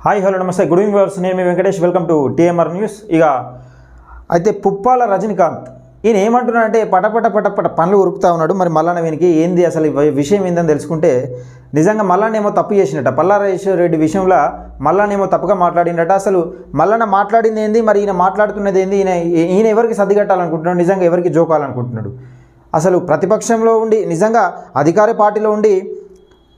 Hi hello నమస్తే good evening viewers. నేను మీ Venkatesh. Welcome to TMR news. ఇక అయితే పుప్పాల రజనీకాంత్ ఈయన ఏమంటున్నాడంటే పటపట పనులు ఉరుకుతా ఉన్నాడు. మరి మల్లన్న వీనికి ఏంది అసలు విషయం ఏందని తెలుసుకుంటే నిజంగా మల్లన్న ఏమో తప్పు చేసినట్ట. పల్లారాజేశ్వర రెడ్డి విషయంలో మల్లన్న ఏమో తప్పుగా మాట్లాడినట. అసలు మల్లన్న మాట్లాడింది ఏంది, మరి ఈయన మాట్లాడుతున్నది ఏంది, ఈయన ఎవరికి సర్దిగట్టాలనుకుంటున్నాడు, నిజంగా ఎవరికి జోకాలనుకుంటున్నాడు. అసలు ప్రతిపక్షంలో ఉండి నిజంగా అధికార పార్టీలో ఉండి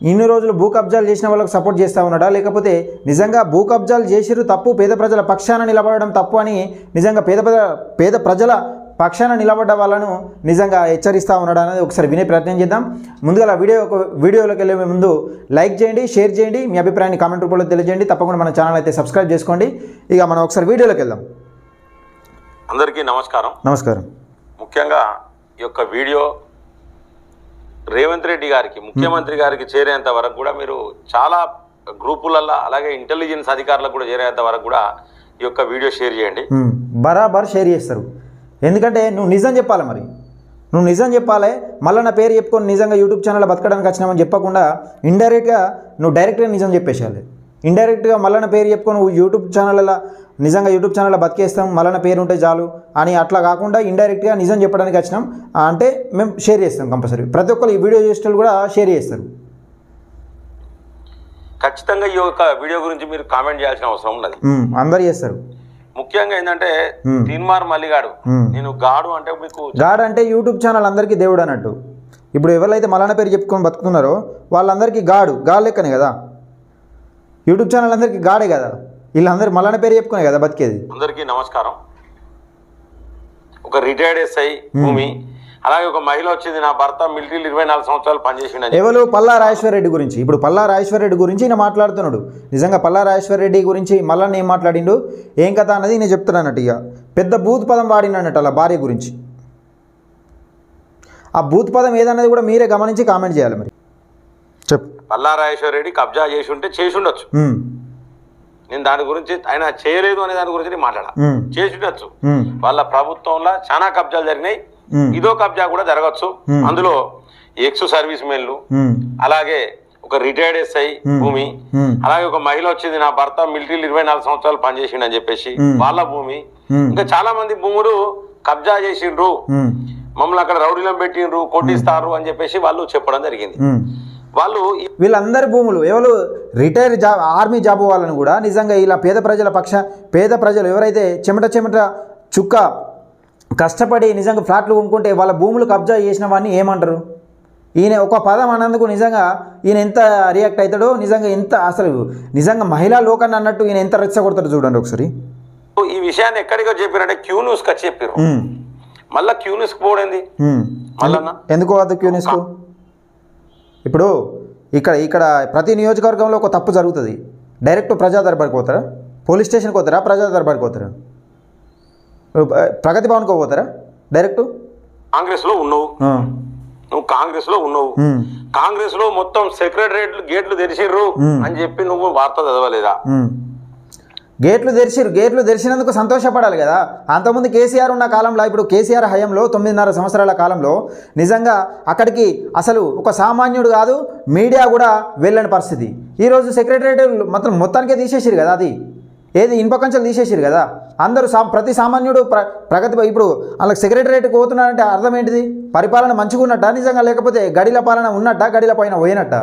ఇన్ని రోజులు భూ కబ్జాలు చేసిన వాళ్ళకు సపోర్ట్ చేస్తూ ఉన్నాడా, లేకపోతే నిజంగా భూ కబ్జాలు చేసిరు తప్పు, పేద ప్రజల పక్షాన నిలబడడం తప్పు అని నిజంగా పేద ప్రజల పక్షాన నిలబడ్డ వాళ్ళను నిజంగా హెచ్చరిస్తూ ఉన్నాడు అనేది ఒకసారి వినే ప్రయత్నం చేద్దాం. ముందుగా వీడియోలోకి వెళ్ళే ముందు లైక్ చేయండి, షేర్ చేయండి, మీ అభిప్రాయాన్ని కామెంట్ రూపంలో తెలియజేయండి. తప్పకుండా మన ఛానల్ అయితే సబ్స్క్రైబ్ చేసుకోండి. ఇక మనం ఒకసారి వీడియోలోకి వెళ్దాం. అందరికీ నమస్కారం. నమస్కారం. ముఖ్యంగా ఈ యొక్క వీడియో రేవంత్ రెడ్డి గారికి, ముఖ్యమంత్రి గారికి చేరేంత వరకు కూడా మీరు చాలా గ్రూపులలో, అలాగే ఇంటెలిజెన్స్ అధికారులకు కూడా చేరేంత వరకు కూడా ఈ యొక్క వీడియో షేర్ చేయండి. బరాబర్ షేర్ చేస్తారు. ఎందుకంటే నువ్వు నిజం చెప్పాలి. మరి నువ్వు నిజం చెప్పాలి. మళ్ళీ నా పేరు చెప్పుకొని నిజంగా యూట్యూబ్ ఛానల్లో బతకడానికి వచ్చినామని చెప్పకుండా ఇండైరెక్ట్గా నువ్వు డైరెక్ట్గా నిజం చెప్పేసేయాలి. ఇండైరెక్ట్గా మళ్ళీ పేరు చెప్పుకొని నువ్వు యూట్యూబ్ ఛానల్లో బతికేస్తాం, మళ్ళీ పేరు ఉంటే చాలు అని అట్లా కాకుండా ఇండైరెక్ట్గా నిజం చెప్పడానికి వచ్చినాం అంటే మేము షేర్ చేస్తాం కంపల్సరీ. ప్రతి ఒక్కరు ఈ వీడియో చేసేటోళ్ళు కూడా షేర్ చేస్తారు. ఖచ్చితంగా ఈ యొక్క వీడియో గురించి మీరు కామెంట్ చేయాల్సిన అవసరం ఉన్నది. అందరు చేస్తారు. ముఖ్యంగా ఏంటంటే తీన్మార్ మల్లిగాడు, నేను గాడు అంటే మీకు గాడు అంటే యూట్యూబ్ ఛానల్ అందరికీ దేవుడు అన్నట్టు. ఇప్పుడు ఎవరైతే మల్లన్న పేరు చెప్పుకొని బతుకుతున్నారో వాళ్ళందరికీ గాడు లెక్కనే కదా. యూట్యూబ్ ఛానల్ అందరికీ గాడే కదా. వీళ్ళందరూ మల్లన్న పేరు చెప్పుకునే కదా బతికేది. అందరికీ నమస్కారం. ఒక రిటైర్డ్ ఎస్ఐ భూమి, అలాగే ఒక మహిళ వచ్చింది, నా భర్త మిలిటరీలో 24 సంవత్సరాలు పనిచేసిండు. ఎవరు? పల్లారాజేశ్వర రెడ్డి గురించి. ఇప్పుడు పల్లారాజేశ్వర రెడ్డి గురించి ఈయన మాట్లాడుతున్నాడు. నిజంగా పల్లారాజేశ్వర రెడ్డి గురించి మల్లన్న ఏం మాట్లాడిండు, ఏం కథ అన్నది నేను చెప్తున్నానట్టు. ఇక పెద్ద బూత్ పదం వాడినట్టు అలా భార్య గురించి. ఆ బూత్ పదం ఏదన్నది కూడా మీరే గమనించి కామెంట్ చేయాలి. మరి చెప్పు. పల్లారాజేశ్వర రెడ్డి కబ్జా చేసి ఉంటే చేసి ఉండొచ్చు. నేను దాని గురించి ఆయన చేయలేదు అనే దాని గురించి మాట్లాడా. చేసి ఉండొచ్చు. వాళ్ళ ప్రభుత్వంలో చాలా కబ్జాలు జరిగినాయి. ఇదో కబ్జా కూడా జరగచ్చు. అందులో ఎక్స్ సర్వీస్ మెన్లు, అలాగే ఒక రిటైర్డ్ ఎస్ఐ భూమి, అలాగే ఒక మహిళ వచ్చింది, నా భర్త మిలిటరీలో 24 సంవత్సరాలు పనిచేసిండు అని చెప్పేసి వాళ్ళ భూమి, ఇంకా చాలా మంది భూములు కబ్జా చేసిండ్రు, మమ్మల్ని అక్కడ రౌడీలను పెట్టిండ్రు, కొట్టిస్తారు అని చెప్పేసి వాళ్ళు చెప్పడం జరిగింది. వీళ్ళందరి భూములు ఎవరు రిటైర్ ఆర్మీ జాబ్ వాళ్ళని కూడా నిజంగా ఇలా పేద ప్రజలు ఎవరైతే చెమట చుక్క కష్టపడి నిజంగా ఫ్లాట్లు కొనుక్కుంటే వాళ్ళ భూములు కబ్జా చేసిన వాడిని ఏమంటారు? ఈయన ఒక పదం అన్నందుకు నిజంగా ఈయన ఎంత రియాక్ట్ అవుతాడో, నిజంగా ఎంత అసలు నిజంగా మహిళా లోకాన్ని అన్నట్టు ఈయన ఎంత రెచ్చగొడతాడో చూడండి ఒకసారి. ఈ విషయాన్ని ఎక్కడికో చెప్పారంటే క్యూ న్యూస్కి వచ్చి చెప్పారు. మళ్ళీ క్యూ న్యూస్కి పోవడింది. ఎందుకు అది క్యూ న్యూస్కు? ఇప్పుడు ఇక్కడ ప్రతి నియోజకవర్గంలో ఒక తప్పు జరుగుతుంది. డైరెక్ట్ ప్రజా దర్బార్కి పోతారా? పోలీస్ స్టేషన్కి పోతారా? ప్రజా దర్బార్కి పోతారా? ప్రగతి భవన్కి పోతారా? డైరెక్ట్ కాంగ్రెస్లో ఉన్నావు, నువ్వు కాంగ్రెస్లో ఉన్నావు, కాంగ్రెస్లో మొత్తం సెక్రటరేట్లు గేట్లు తెరిచిర్రు అని చెప్పి నువ్వు వార్త చదవలేదా? గేట్లు తెరిచినందుకు సంతోషపడాలి కదా. అంతకుముందు కేసీఆర్ ఉన్న కాలంలో, ఇప్పుడు కేసీఆర్ హయాంలో 9.5 సంవత్సరాల కాలంలో నిజంగా అక్కడికి అసలు ఒక సామాన్యుడు కాదు, మీడియా కూడా వెళ్ళని పరిస్థితి. ఈరోజు సెక్రటరేట్ మొత్తానికే తీసేసిరు కదా. అది ఏది ఇనుపకంచెలు తీసేసిరు కదా. అందరూ ప్రతి సామాన్యుడు ప్రగతి. ఇప్పుడు వాళ్ళకి సెక్రటరేట్కి పోతున్నారంటే అర్థం ఏంటిది? పరిపాలన మంచిగా ఉన్నట్ట నిజంగా, లేకపోతే గడిల పాలన ఉన్నట్ట, గడిల పైన పోయినట్ట?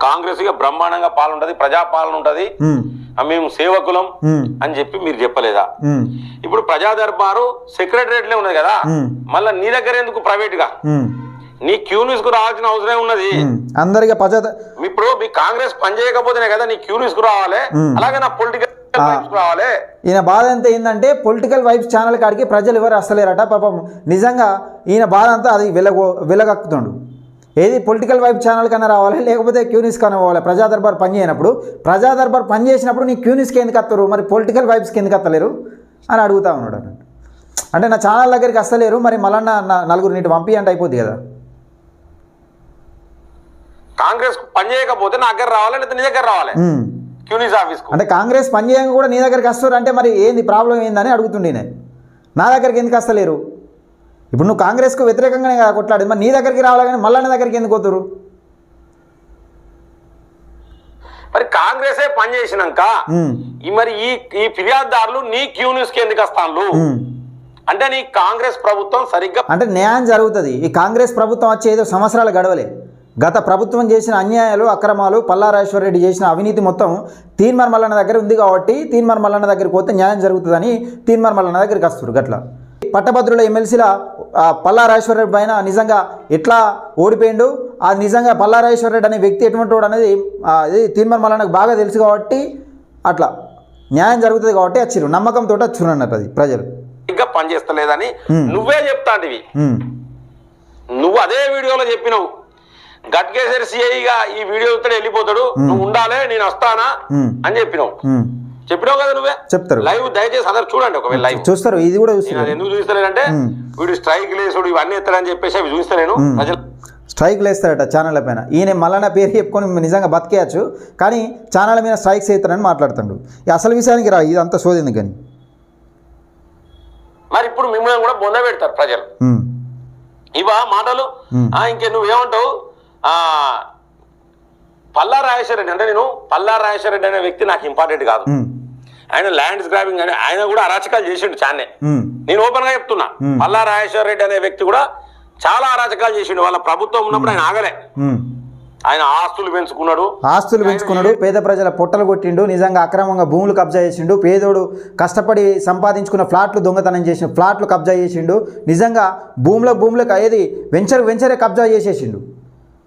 కాంగ్రెస్ గా బ్రహ్మాండంగా పాలన ఉంటది, ప్రజాపాలన ఉంటది, మేము సేవకులం అని చెప్పి మీరు చెప్పలేదా? ఇప్పుడు ప్రజా దర్బారు సెక్రటరేట్లే ఉన్నది కదా, మళ్ళీ నీ దగ్గర ఎందుకు ప్రైవేట్ గా? నీ క్యూ న్యూస్ కు రావాల్సిన అవసరం ఉన్నది. అందరికీ ఇప్పుడు మీ కాంగ్రెస్ పని చేయకపోతేనే కదా నీ క్యూ న్యూస్ కు రావాలి, అలాగే నా పొలిటికల్ రావాలి. ఈయన బాధ ఎంత ఏంటంటే పొలిటికల్ వైబ్స్ ఛానల్ కాడికి ప్రజలు ఎవరు వస్తలేరట పాపం. నిజంగా ఈయన బాధ అంతా అది వెలగక్కుతుండు. ఏది పొలిటికల్ వైబ్ ఛానల్ కన్నా రావాలి, లేకపోతే క్యూ న్యూస్ కన్నా పోవాలి. ప్రజా దర్బార్ పని చేయనప్పుడు, ప్రజా దర్బార్ పని చేసినప్పుడు నీ క్యూ న్యూస్కి ఎందుకు వస్తారు, మరి పొలిటికల్ వైబ్స్కి ఎందుకు వస్తలేరు అని అడుగుతా ఉన్నాడు అన్నట్టు. అంటే నా ఛానల్ దగ్గరికి వస్తలేరు, మరి మళ్ళీ నలుగురు నీటి పంపి అంటే అయిపోద్ది కదా. కాంగ్రెస్ పని చేయకపోతే నా దగ్గర రావాలి, లేదా నీ దగ్గర రావాలి క్యూ న్యూస్ ఆఫీస్. అంటే కాంగ్రెస్ పని చేయక కూడా నీ దగ్గరికి వస్తారు అంటే మరి ఏంది ప్రాబ్లం ఏందని అడుగుతుండే. నా దగ్గరికి ఎందుకు వస్తలేరు? ఇప్పుడు నువ్వు కాంగ్రెస్కు వ్యతిరేకంగానే కొట్లాడు, మరి నీ దగ్గరికి రావాలి కానీ మళ్ళీ దగ్గరికి ఎందుకు పోతురు? మరి కాంగ్రెసే పనిచేసినాక మరి ఈ ఫిర్యాదుదారులు నీ క్యూ న్యూస్ కి ఎందుకు వస్తాను? అంటే నీ కాంగ్రెస్ ప్రభుత్వం సరిగ్గా అంటే న్యాయం జరుగుతుంది. ఈ కాంగ్రెస్ ప్రభుత్వం వచ్చి ఏదో సంవత్సరాలు గడవలే. గత ప్రభుత్వం చేసిన అన్యాయాలు, అక్రమాలు, పల్లా రాజేశ్వర్ రెడ్డి చేసిన అవినీతి మొత్తం తీన్మార్ మల్లన్న దగ్గర ఉంది కాబట్టి తీన్మార్ మల్లన్న దగ్గరికి పోతే న్యాయం జరుగుతుందని తీన్మార్ మల్లన్న దగ్గరికి వస్తారు. గట్లా పట్టభద్రుల ఎమ్మెల్సీల పల్లా రాజేశ్వర్ రెడ్డి పైన నిజంగా ఎట్లా ఓడిపోయిండు, అది నిజంగా పల్లా రాజేశ్వర్ రెడ్డి అనే వ్యక్తి ఎటువంటి వాడు అనేది తీన్మార్ మల్లన్నకు బాగా తెలుసు కాబట్టి అట్లా న్యాయం జరుగుతుంది కాబట్టి వచ్చిర్రు, నమ్మకంతో వచ్చిర్రు అన్నట్టు. అది ప్రజలు ఇంకా పనిచేస్తలేదని నువ్వే చెప్తాంటివి. నువ్వు అదే వీడియోలో చెప్పినావు, గట్కేసరి సిఐగా ఈ వీడియో వెళ్ళిపోతాడు, నువ్వు ఉండాలి, నేను వస్తానా అని చెప్పినావు కదా నువ్వే. చెప్తారు లైవ్ దయచేసి అందరు చూడండి, ఒకవేళ లైవ్ చూస్తారు. ఇది కూడా చూస్తారు. ఎందుకు చూస్తలేనంటే వీడు స్ట్రైక్ లేసుడు ఇవన్నీ ఎత్తాడని చెప్పేసి అవి చూస్తలేను. ప్రజలు స్ట్రైక్ లేస్తారట ఛానళ్ళ పైన. ఈయన మల్లన్న పేరు చెప్పుకొని నిజంగా బతికేయచ్చు, కానీ ఛానళ్ళ మీద స్ట్రైక్స్ అవుతారని మాట్లాడుతాడు. అసలు విషయానికి రా, ఇదంతా సోదింది. కానీ మరి ఇప్పుడు మిమ్మల్ని కూడా బొంద పెడతారు ప్రజలు. ఇవా మాటలు ఇంకే నువ్వేమంటావు? పల్లా రాజేశ్వర రెడ్డి అంటే, నేను పల్లా రాజేశ్వర రెడ్డి అనే వ్యక్తి నాకు ఇంపార్టెంట్ కాదు. ఆయన ల్యాండ్స్ గ్రాబింగ్ అని ఆయన కూడా అరాచకాలు చేసిండు చానే. నేను ఓపెన్ గా చెప్తున్నా, పల్లా రాజేశ్వర రెడ్డి అనే వ్యక్తి కూడా చాలా అరాచకాలు చేసిండు. వాళ్ళ ప్రభుత్వం ఉన్నప్పుడు ఆయన ఆగలే. ఆయన ఆస్తులు పెంచుకున్నాడు, పేద ప్రజల పొట్టలు కొట్టిండు, నిజంగా అక్రమంగా భూములు కబ్జా చేసిండు, పేదోడు కష్టపడి సంపాదించుకున్న ఫ్లాట్లు దొంగతనం చేసిన ఫ్లాట్లు కబ్జా చేసిండు, నిజంగా భూములకు ఏది వెంచరే కబ్జా చేసేసిండు.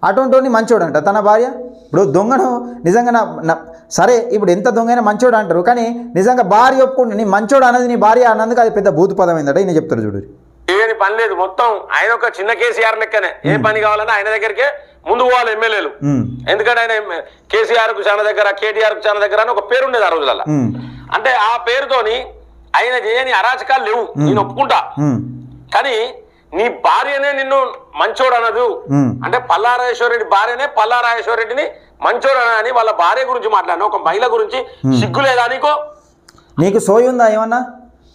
అటువంటి మంచోడు అంట తన భార్య. ఇప్పుడు దొంగను నిజంగా సరే, ఇప్పుడు ఎంత దొంగైనా మంచోడు అంటారు, కానీ నిజంగా భార్య ఒప్పుకుంటు నీ మంచోడు అన్నది నీ భార్య అన్నందుకు అది పెద్ద భూత పదం అయిందట. ఈయన చెప్తారు చూడు. ఏని పని లేదు, మొత్తం ఆయన ఒక చిన్న కేసీఆర్ లెక్కనే. ఏ పని కావాలన్నా ఆయన దగ్గరికే ముందు పోవాలి ఎమ్మెల్యేలు. ఎందుకంటే ఆయన కేసీఆర్ కు చాలా దగ్గర, కేటీఆర్ కు చాలా దగ్గర అని ఒక పేరు ఉండేది ఆ రోజులలో. అంటే ఆ పేరుతోని ఆయన చేయని అరాచకాలు లేవు, నేను ఒప్పుకుంటా. కానీ నీ భార్యనే నిన్ను మంచోడు అనదు. అంటే పల్లా రాజేశ్వర రెడ్డి భార్యనే పల్లా రాజేశ్వర రెడ్డిని మంచోడు అని వాళ్ళ భార్య గురించి మాట్లాడిన ఒక మహిళ గురించి సిగ్గు లేదా నీకు సోయి ఉందా ఏమన్నా?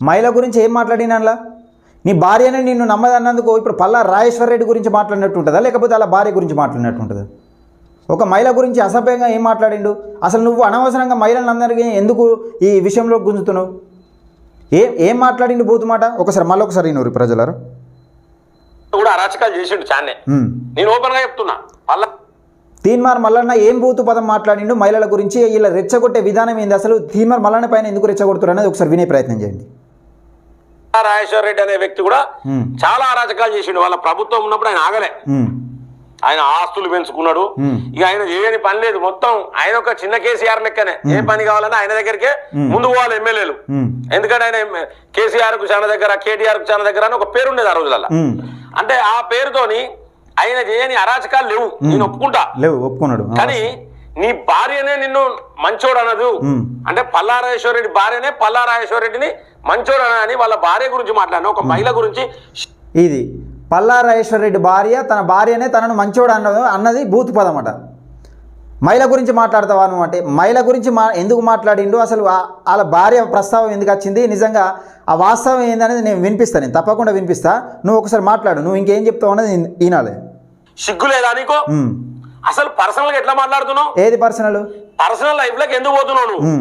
మహిళ గురించి ఏం మాట్లాడినా? నీ భార్యనే నిన్ను నమ్మదన్నందుకు ఇప్పుడు పల్లా రాజేశ్వర రెడ్డి గురించి మాట్లాడినట్టు ఉంటుందా, లేకపోతే అలా భార్య గురించి మాట్లాడినట్టు ఉంటుందా? ఒక మహిళ గురించి అసభ్యంగా ఏం మాట్లాడిండు? అసలు నువ్వు అనవసరంగా మహిళలందరికీ ఎందుకు ఈ విషయంలో గుంజుతున్నావు? ఏం మాట్లాడిండు బూతు మాట? మళ్ళొకసారి నూరు ప్రజలారు కూడా అరాచకాలు చేసిండు చానే. నేను ఓపెన్ గా చెప్తున్నా, తీన్మార్ మల్లన్న ఏం బూతు పదం మాట్లాడిండు మహిళల గురించి? ఇలా రెచ్చగొట్టే విధానం ఏంది అసలు? తీన్మార్ మల్లన్న పైన ఎందుకు రెచ్చగొడుతున్నారు అనేది ఒకసారి వినే ప్రయత్నం చేయండి. రాజేశ్వర రెడ్డి అనే వ్యక్తి కూడా చాలా అరాచకాలు చేసిండు. వాళ్ళ ప్రభుత్వం ఉన్నప్పుడు ఆయన ఆగలే. ఆయన ఆస్తులు పెంచుకున్నాడు. ఇక ఆయన చేయని పని లేదు, మొత్తం ఆయన ఒక చిన్న కేసీఆర్ లెక్కనే. ఏ పని కావాలన్నా ఆయన దగ్గరికే ముందు పోవాలి ఎమ్మెల్యేలు. ఎందుకంటే ఆయన కేసీఆర్ కు చాలా దగ్గర, కేటీఆర్ కు చాలా దగ్గర అని ఒక పేరు ఉండేది ఆ రోజులలో. అంటే ఆ పేరుతోని ఆయన చేయని అరాచకాలు లేవు, నేను ఒప్పుకున్నాడు. కానీ నీ భార్యనే నిన్ను మంచోడు అనదు. అంటే పల్లా రాజేశ్వర రెడ్డి భార్యనే పల్లా రాజేశ్వర రెడ్డిని మంచోడు అని వాళ్ళ భార్య గురించి మాట్లాడిన ఒక మహిళ గురించి. ఇది పల్లా రాజేశ్వర రెడ్డి భార్య తన భార్యనే తనను మంచోడు అన్నది బూతు పదం అట. మహిళ గురించి మాట్లాడతావా నువ్వు? అంటే మహిళ గురించి ఎందుకు మాట్లాడిండు అసలు? వాళ్ళ భార్య ప్రస్తావం ఎందుకు వచ్చింది? నిజంగా ఆ వాస్తవం ఏందనేది నేను వినిపిస్తాను, నేను తప్పకుండా వినిపిస్తా. నువ్వు ఒకసారి మాట్లాడు, నువ్వు ఇంకేం చెప్తావు అన్నది వినాలి. సిగ్గు లేదా నీకు? అసలు పర్సనల్ గా ఎట్లా మాట్లాడుతున్నావు? ఏది పర్సనల్? పర్సనల్ లైఫ్ లోకి ఎందుకు పోతున్నావు నువ్వు?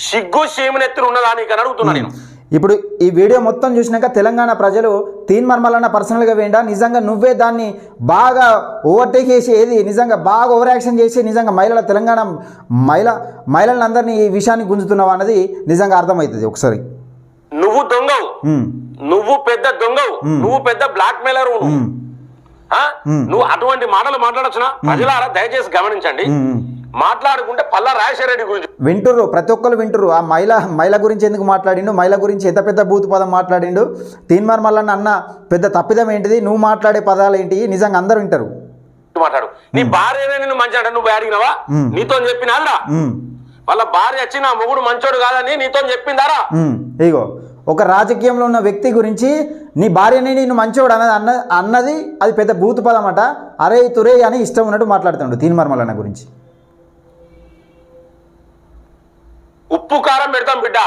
సిగ్గు సీమనెత్తులు ఉన్నదా నీకు అని అడుగుతున్నా నేను. ఇప్పుడు ఈ వీడియో మొత్తం చూసినాక తెలంగాణ ప్రజలు తీన్మార్ మల్లన్న పర్సనల్గా వేయండా, నిజంగా నువ్వే దాన్ని బాగా ఓవర్టేక్ చేసి ఏది నిజంగా బాగా ఓవర్ యాక్షన్ చేసి నిజంగా తెలంగాణ మహిళలందరినీ ఈ విషయాన్ని గుంజుతున్నావు అన్నది నిజంగా అర్థమవుతుంది. ఒకసారి నువ్వు దొంగవు, నువ్వు పెద్ద దొంగవు, నువ్వు పెద్ద బ్లాక్ మెయిలర్, నువ్వు అటువంటి మాటలు మాట్లాడొచ్చునా? ప్రజలారా దయచేసి గమనించండి, మాట్లాడుకుంటే పల్లా రాజేశ్వర రెడ్డి గురించి వింటుర్రు, ప్రతి ఒక్కరు వింటుర్రు. ఆ మహిళ గురించి ఎందుకు మాట్లాడిండు, మహిళ గురించి ఎంత పెద్ద బూతు పదం మాట్లాడిండు, తీన్మార్ మల్లన్న అన్న పెద్ద తప్పిదం ఏంటిది, నువ్వు మాట్లాడే పదాలు ఏంటి, నిజంగా అందరూ వింటారు. మాట్లాడు. నీ భార్యనే నిన్ను మంచి నువ్వు అడిగినవా? నీతో చెప్పినారా? వాళ్ళ భార్య వచ్చి నా మొగుడు మంచోడు కాదని నీతో చెప్పిందారా? ఇగో ఒక రాజకీయంలో ఉన్న వ్యక్తి గురించి నీ భార్యని నేను మంచోడు అన్నది అది పెద్ద బూతు పదం అట. అరే తురే అని ఇష్టం ఉన్నట్టు మాట్లాడుతాడు తీన్మార్ మల్లన్న గురించి. ఉప్పు కారం పెడతాం బిడ్డ,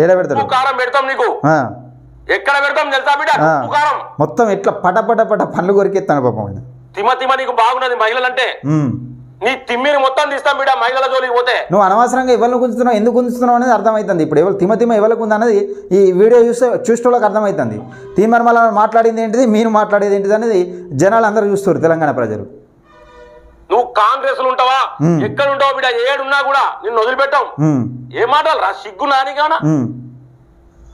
ఏడ పెడతాం? ఉప్పు కారం పెడతాం నీకు. ఎక్కడ పెడతాం తెలుసా బిడ్డ? ఉప్పు కారం మొత్తం ఎట్లా పట పట పట పండ్లు కొరికెత్తాను పాపం. తిమ తిమ నీకు బాగున్నది మహిళలంటే. నీ తిమ్మిని మొత్తం తీస్తాం బిడ్డ మహిళల జోలికి పోతే. నువ్వు అనవసరంగా ఎవరిని గుంజుతున్నావు, ఎందుకు గుంజుతున్నావు అనేది అర్థమవుతుంది. ఇప్పుడు ఎవరు తిమ ఎవరికి ఉంది అనేది ఈ వీడియో చూసేటోళ్ళకి అర్థమవుతుంది. తీర్మార్మల మాట్లాడింది ఏంటిది, మీరు మాట్లాడేది ఏంటిది అనేది జనాలు అందరూ చూస్తారు, తెలంగాణ ప్రజలు. నువ్వు కాంగ్రెస్ లో ఉంటావా, ఎక్కడ ఉంటావు బిడ్డ, ఏడున్నా కూడా నిన్ను వదిలిపెట్టాం. ఏం మాటలు రా, సిగ్గు నానిగానా?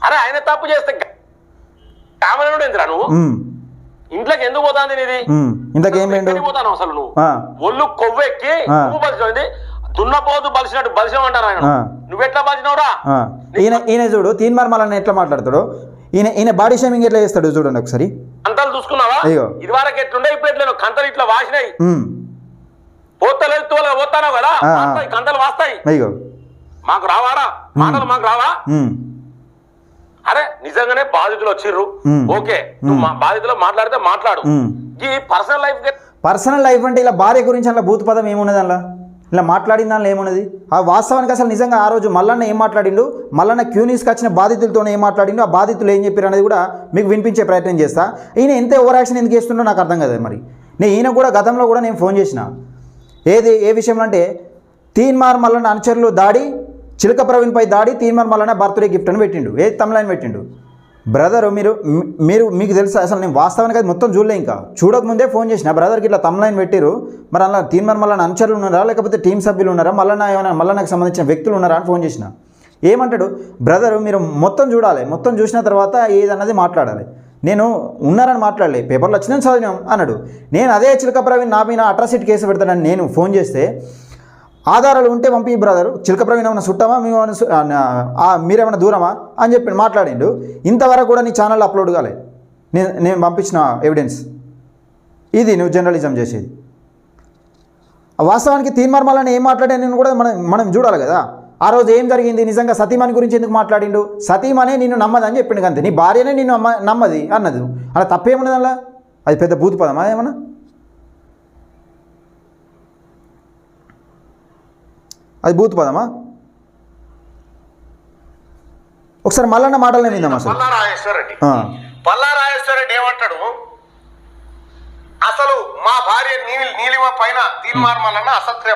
అరే ఆయన తప్పు చేస్తే కామన్ ఎందురా నువ్వు? ఇంట్లోకి ఎందుకు పోతాంది నీది? ఇంట్లోకి పోతాను అసలు నువ్వు. ఒళ్ళు కొవ్వెక్కి నువ్వు బలిసింది, దున్నపోతు బలిసినట్టు బలిసామంటారు ఆయన. నువ్వెట్లా బలిసినవురా? ఈయన చూడు తీర్మార్మలని ఎట్లా మాట్లాడతాడు, ఈయన బాడీ షేమింగ్ ఎట్లా చేస్తాడు చూడండి ఒకసారి. కంతలు చూసుకున్నావా? ఇది వరకు ఎట్లుండే, ఇప్పుడు ఎట్లా కంతలు ఇట్లా వాసినాయి. పోతలేదు పోతాను కదా, కంతలు వాస్తాయి. మాకు రావారా మాటలు, మాకు రావా? అరే నిజంగానే బాధితులు వచ్చిర్రు, ఓకే నువ్వు బాధితులు మాట్లాడితే మాట్లాడు. ఈ పర్సనల్ లైఫ్ అంటే ఇలా భార్య గురించి అలా భూత పదం ఏమున్నది, అలా ఇలా మాట్లాడిన దానిలో ఏమున్నది? ఆ వాస్తవానికి అసలు నిజంగా ఆ రోజు మల్లన్న ఏం మాట్లాడిండు, మల్లన్న క్యూనీస్కి వచ్చిన బాధితులతోనే ఏం మాట్లాడిండు, ఆ బాధితులు ఏం చెప్పారు అనేది కూడా మీకు వినిపించే ప్రయత్నం చేస్తా. ఈయన ఎంత ఓవర్ యాక్షన్ ఎందుకు చేస్తుండో నాకు అర్థం కదా. మరి ఈయన కూడా గతంలో కూడా నేను ఫోన్ చేసిన, ఏ విషయంలో అంటే తీన్మార్ మల్లన్న అనుచరులు దాడి, చిలక ప్రవీణ్పై దాడి, తీన్మార్ మల్లన్న బర్త్డే గిఫ్ట్ అని పెట్టిండు, ఏది తమిళని పెట్టిండు. బ్రదరు మీకు తెలుసు అసలు నేను వాస్తవానికి అది మొత్తం చూడలే, ఇంకా చూడకముందే ఫోన్ చేసిన బ్రదర్కి ఇట్లా తమిళని పెట్టిరు, మరి అలా తీన్మార్ మల్లన్న అనుచరులు ఉన్నారా లేకపోతే టీం సభ్యులు ఉన్నారా, మల్లన్నకు సంబంధించిన వ్యక్తులు ఉన్నారా అని ఫోన్ చేసిన. ఏమంటాడు, బ్రదరు మీరు మొత్తం చూడాలి, మొత్తం చూసిన తర్వాత ఏదన్నది మాట్లాడాలి. నేను ఉన్నారని మాట్లాడలే, పేపర్లో వచ్చిందని చదివినాం అన్నాడు. నేను అదే చిలక ప్రవీణ్ నా మీద అట్రాసిటీ కేసు పెడతాడని నేను ఫోన్ చేస్తే, ఆధారాలు ఉంటే పంపి బ్రదరు, చిలక ప్రవీణ్ ఏమైనా చుట్టామా, మీరేమైనా దూరమా అని చెప్పి మాట్లాడిండు. ఇంతవరకు కూడా నీ ఛానల్లో అప్లోడ్ కాలే నేను పంపించిన ఎవిడెన్స్. ఇది నువ్వు జర్నలిజం చేసేది. వాస్తవానికి తీర్మార్మలని ఏం మాట్లాడాను కూడా మనం చూడాలి కదా. ఆ రోజు ఏం జరిగింది, నిజంగా సతీమణి గురించి ఎందుకు మాట్లాడిండు, సతీమనే నిన్ను నమ్మదని చెప్పిండు అంతే, నీ భార్యనే నిన్ను నమ్మది అన్నది. అలా తప్పేమున్నది, అలా అది పెద్ద భూత పదమా ఏమన్నా? అది భూత పదమా? ఒకసారి మల్లన్న మాటలనే విందాం. అసలు పల్లారాజేశ్వరరెడ్డి ఏమంటాడు, అసలు మా భార్య నీలిమ పైన తీర్మార్మలన్న అసత్య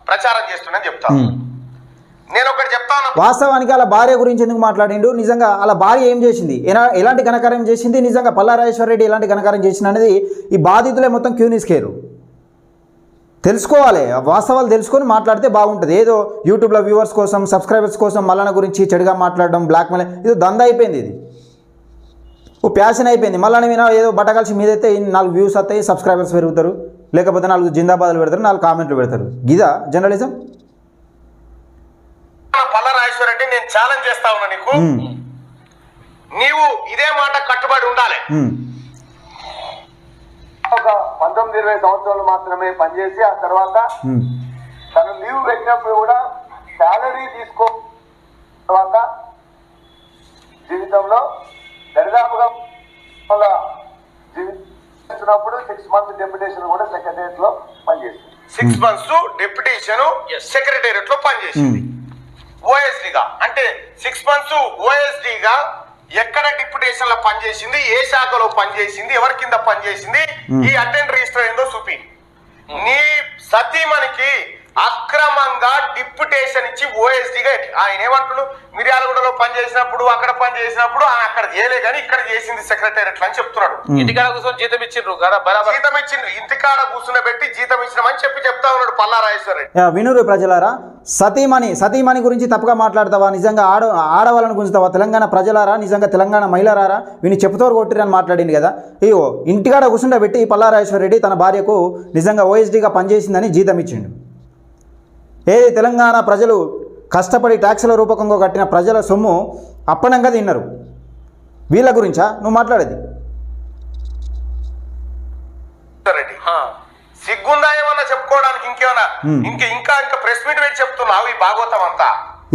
ప్రచారం చేస్తుందని చెప్తాను. నేను ఒకటి చెప్తాను, వాస్తవానికి అలా భార్య గురించి ఎందుకు మాట్లాడిండు, నిజంగా అలా భార్య ఏం చేసింది, ఎలాంటి ఘనకార్యం చేసింది, నిజంగా పల్లారాజేశ్వరరెడ్డి ఎలాంటి ఘనకార్యం చేసింది అనేది ఈ బాధితులే మొత్తం క్యూనీస్ కేరు తెలుసుకోవాలి. వాస్తవాలు తెలుసుకొని మాట్లాడితే బాగుంటుంది. ఏదో యూట్యూబ్లో వ్యూవర్స్ కోసం, సబ్స్క్రైబర్స్ కోసం మల్లన్న గురించి చెడుగా మాట్లాడడం, బ్లాక్మెయిల్, ఇది దందా అయిపోయింది. ఇది ఓ ప్యాషన్ అయిపోయింది. మల్లన్న మీద ఏదో బట్టగలిసి మీదైతే 4 వ్యూస్ వస్తాయి, సబ్స్క్రైబర్స్ పెరుగుతారు, లేకపోతే 4 జిందాబాద్లు పెడతారు, 4 కామెంట్లు పెడతారు. గిదా జర్నలిజం? పల్లారాజేశ్వరరెడ్డి నేను ఛాలెంజ్ చేస్తా ఉన్నా నీకు, నీవు ఇదే మాట కట్టుబడి ఉండాలి. ఒక 19-20 సంవత్సరాలు మాత్రమే పనిచేసి ఆ తర్వాత తను లీవ్ పెట్టినప్పుడు కూడా శాలరీ తీసుకో తర్వాత జీవితంలో దరిదాపుగా జీవిస్తున్నప్పుడు 6 months డెప్యుటేషన్ కూడా సెక్రటేరియట్ లో పనిచేసింది. 6 months డెప్యుటేషన్ సెక్రటేరియట్ లో పనిచేసింది ఓఎస్డీగా. అంటే 6 months ఓఎస్డీగా ఎక్కడ డిప్యుటేషన్ లో పనిచేసింది, ఏ శాఖలో పనిచేసింది, ఎవరి కింద పనిచేసింది, ఈ అటెండ్ రిజిస్టర్ ఏందో చూపి. నీ సతీమణికి అక్రమంగా డిప్యుటేషన్ ఇచ్చి ఓఎస్డీగా ఆయన ఏమంటుడు, మిర్యాలగూడలో పనిచేసినప్పుడు అక్కడ పనిచేసినప్పుడు అక్కడ చేయలే కానీ ఇక్కడ చేసింది సెక్రటేరియట్ అని చెప్తున్నాడు. ఇంటికాడ కూర్చొని జీతం ఇచ్చిండ్రు కదా, జీతం ఇచ్చిండ్రు, ఇంటికాడ కూర్చుని పెట్టి జీతం ఇచ్చినామని చెప్తా ఉన్నాడు పల్లారాజేశ్వరరెడ్డి. వినూరు ప్రజలారా, సతీమణి గురించి తప్పుగా మాట్లాడతావా, నిజంగా ఆడవాళ్ళని గుంజుతావా, తెలంగాణ ప్రజలారా, నిజంగా తెలంగాణ మహిళలారా, వీని చెప్పుతోరు కొట్టిరని మాట్లాడింది కదా. ఇగో ఇంటికాడ కూర్చుండబెట్టి పల్లారాజేశ్వరరెడ్డి తన భార్యకు నిజంగా ఓఎస్డీగా పనిచేసిందని జీతం ఇచ్చిండు. ఏది తెలంగాణ ప్రజలు కష్టపడి ట్యాక్సుల రూపకంగా కట్టిన ప్రజల సొమ్ము అప్పనంగా తిన్నారు. వీళ్ళ గురించా నువ్వు మాట్లాడేది? సిగ్గుందా ఏమన్నా చెప్పుకోవడానికి? ఇంకేమన్నా ఇంకా ప్రెస్ మీట్ పెట్టి చెప్తున్నావు ఈ భాగవతం అంతా?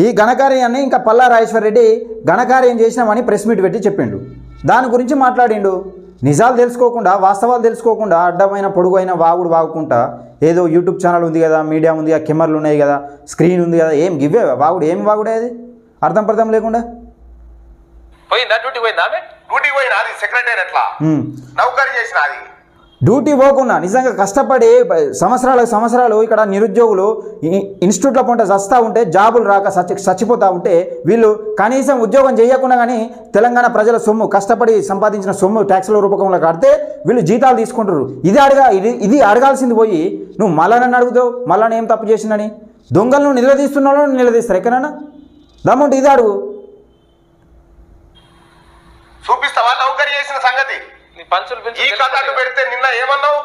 ఈ ఘనకార్యాన్ని ఇంకా పల్లారాజేశ్వరరెడ్డి ఘనకార్యం చేసినామని ప్రెస్ మీట్ పెట్టి చెప్పిండు. దాని గురించి మాట్లాడిండు. నిజాలు తెలుసుకోకుండా, వాస్తవాలు తెలుసుకోకుండా, అడ్డమైన పొడుగైన వాగుకుంటా ఏదో యూట్యూబ్ ఛానల్ ఉంది కదా, మీడియా ఉంది కదా, కెమెరాలు ఉన్నాయి కదా, స్క్రీన్ ఉంది కదా, ఏం గివ్వే వాగుడు, ఏం వాగుడే అది అర్థం పర్థం లేకుండా పోయిందా? డ్యూటీ పోయిందా? డ్యూటీ పోయినా అది సెక్రటేరియట్ ఎట్లా నౌకరీ చేసిన అది డ్యూటీ పోకుండా నిజంగా కష్టపడి సంవత్సరాలు ఇక్కడ నిరుద్యోగులు ఇన్స్టిట్యూట్లో పొంట చస్తూ ఉంటే జాబులు రాక చచ్చిపోతూ ఉంటే వీళ్ళు కనీసం ఉద్యోగం చేయకుండా కానీ తెలంగాణ ప్రజల సొమ్ము కష్టపడి సంపాదించిన సొమ్ము ట్యాక్సుల రూపకంలో కడితే వీళ్ళు జీతాలు తీసుకుంటారు. ఇది అడగాల్సింది పోయి నువ్వు మళ్ళా నన్ను అడుగుతావు మళ్ళా ఏం తప్పు చేసిందని. దొంగలను నిలదీస్తున్నావు నిలదీస్తారు ఎక్కడన్నా దమ్ముంటే ఇది అడుగు. చూపిస్తావా నౌకరీ చేసిన సంగతి? ఈ కథ అటు పెడితే నిన్న ఏమన్నావు?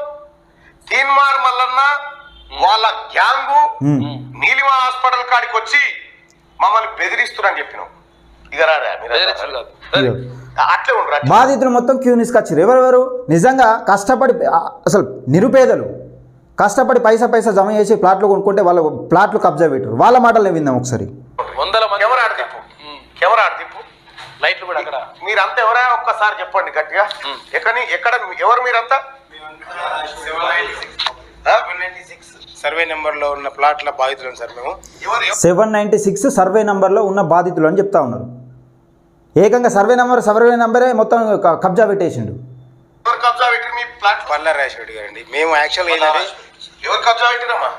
తీన్మార్ మల్లన్న వాళ్ళ గ్యాంగు నీలిమా హాస్పిటల్ కాడికి వచ్చి మమ్మల్ని బెదిరిస్తున్నారని చెప్పినావు. ఇక రారా అట్లే ఉండరా? బాధితులు మొత్తం క్యూనిస్కి వచ్చారు. ఎవరెవరు నిజంగా కష్టపడి అసలు నిరుపేదలు కష్టపడి పైసా జమ చేసి ప్లాట్లు కొనుక్కుంటే వాళ్ళ ప్లాట్లు కబ్జా పెట్టారు. వాళ్ళ మాటలు విందాం ఒకసారి. కెమెరా ఆడతిప్పు లైట్లు కూడా అక్కడ మీరంతా ఎవరైనా ఒక్కసారి చెప్పండి గట్టిగా. ఎక్కడ ఎవరు మీరంతా? 796 సర్వే నెంబర్లో ఉన్న ప్లాట్ల బాధితులను సార్ మేము. 796 సర్వే నెంబర్లో ఉన్న బాధితులు అని చెప్తా ఉన్నారు. ఏకంగా సర్వే నెంబరే మొత్తం కబ్జా పెట్టేసిండు. ఎవరు కబ్జా పెట్టిరు మీ ప్లాట్? పల్లా రాజేశ్వర రెడ్డి గారండి. మేము యాక్చువల్గా ఏంటంటే ఎవరు కబ్జా పెట్టిరమ్మా?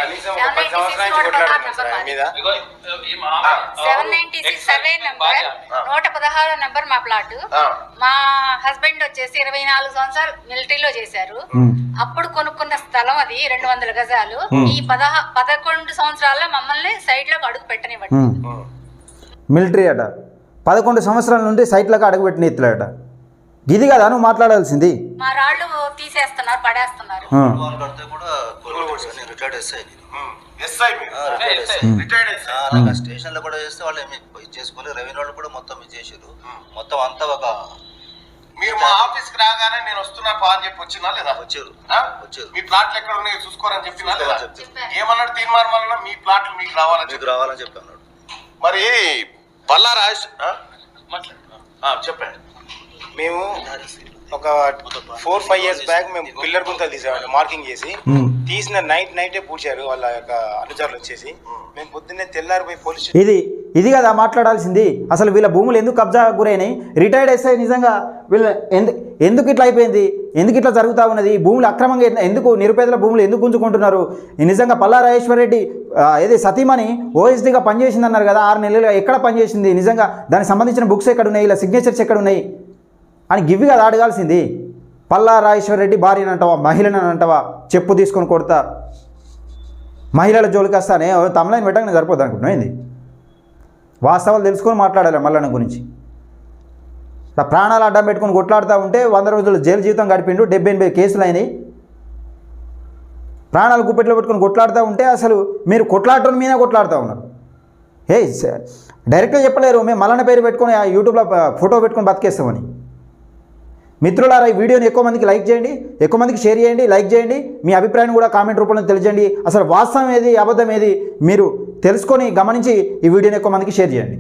కనీసం 10 సంవత్సరాల నుంచి కొట్లాడుతున్నాం సార్ ఆయన మీద. 796 సర్వే నంబర్ 116 నంబర్ మా ప్లాట్. మా హస్బెండ్ వచ్చేసి 24 సంవత్సరాలు మిలిటరీలో చేశారు. అప్పుడు కొనుక్కున్న స్థలం అది 200 గజాలు. ఈ 11 సంవత్సరాల్లో మమ్మల్ని సైడ్ లోకి అడుగు పెట్టనివ్వండి. మిలిటరీ అట 11 సంవత్సరాల నుండి సైట్లకు అడుగు పెట్టిన ఎత్తులట. ఇది కదా నువ్వు మాట్లాడాల్సింది. మా రాళ్ళు తీసేస్తున్నారు పడేస్తున్నారు. స్టేషన్ లో కూడా చేస్తే వాళ్ళు ఏమి చేసుకోవాలి. రెవెన్యూ వాళ్ళు కూడా మొత్తం చేసారు. మొత్తం అంతా ఒక మీరు మా ఆఫీస్ కి రాగానే నేను వస్తున్నా పా అని చెప్పి వచ్చినా లేదా? వచ్చారు. మీ ప్లాట్లు ఎక్కడ ఉన్నాయో చూసుకోరని చెప్పినా లేదా? ఏమన్నాడు తీర్మానం వలన మీ ప్లాట్లు మీకు రావాలని చెప్పాను. మరి పల్లారాజ్ చెప్పండి. మేము ఒక 4-5 years బ్యాక్ మేము పిల్లర్ గుంతలు తీసామండి మార్కింగ్ చేసి. తీసిన నైటే పూడ్చారు వాళ్ళ యొక్క అనుచరులు వచ్చేసి. మేము పొద్దున్నే తెల్లారిపోయి పోలీస్ ఇది కదా మాట్లాడాల్సింది. అసలు వీళ్ళ భూములు ఎందుకు కబ్జా గురైనాయి? రిటైర్డ్ ఎస్ఐ నిజంగా వీళ్ళ ఎందుకు ఇట్లా అయిపోయింది? ఎందుకు ఇట్లా జరుగుతూ ఉన్నది? భూములు అక్రమంగా ఎందుకు నిరుపేదల భూములు ఎందుకు గుంజుకుంటున్నారు? నిజంగా పల్లా రాజేశ్వర రెడ్డి ఏది సతీమణి ఓఎస్డీగా పనిచేసింది అన్నారు కదా, 6 నెలలు ఎక్కడ పనిచేసింది? నిజంగా దానికి సంబంధించిన బుక్స్ ఎక్కడ ఉన్నాయి? ఇలా సిగ్నేచర్స్ ఎక్కడ ఉన్నాయి అని గివ్వి కదా అడగాల్సింది. పల్లా రాజేశ్వర రెడ్డి భార్యని అంటావా, మహిళని అంటావా? చెప్పు తీసుకొని కొడతా మహిళల జోలికి వస్తానే తమలైన పెట్టక నేను సరిపోద్ది అనుకుంటున్నాను. ఏంది వాస్తవాలు తెలుసుకొని మాట్లాడాలి మల్లన్న గురించి. ఇట్లా ప్రాణాలు అడ్డం పెట్టుకొని కొట్లాడుతూ ఉంటే 100 రోజులు జైలు జీవితం గడిపిండు. 78 కేసులు అయినాయి. ప్రాణాలు గుప్పెట్లో పెట్టుకొని కొట్లాడుతూ ఉంటే అసలు మీరు కొట్లాడటం మీద కొట్లాడుతూ ఉన్నారు. డైరెక్ట్గా చెప్పలేరు మేము మల్లన్న పేరు పెట్టుకొని యూట్యూబ్లో ఫోటో పెట్టుకొని బతికేస్తామని. మిత్రులారా, ఈ వీడియోని ఎక్కువ మందికి లైక్ చేయండి, ఎక్కువ మందికి షేర్ చేయండి, లైక్ చేయండి. మీ అభిప్రాయాన్ని కూడా కామెంట్ రూపంలో తెలియజేయండి. అసలు వాస్తవం ఏది అబద్ధం ఏది మీరు తెలుసుకొని గమనించి ఈ వీడియోని ఎక్కువ మందికి షేర్ చేయండి.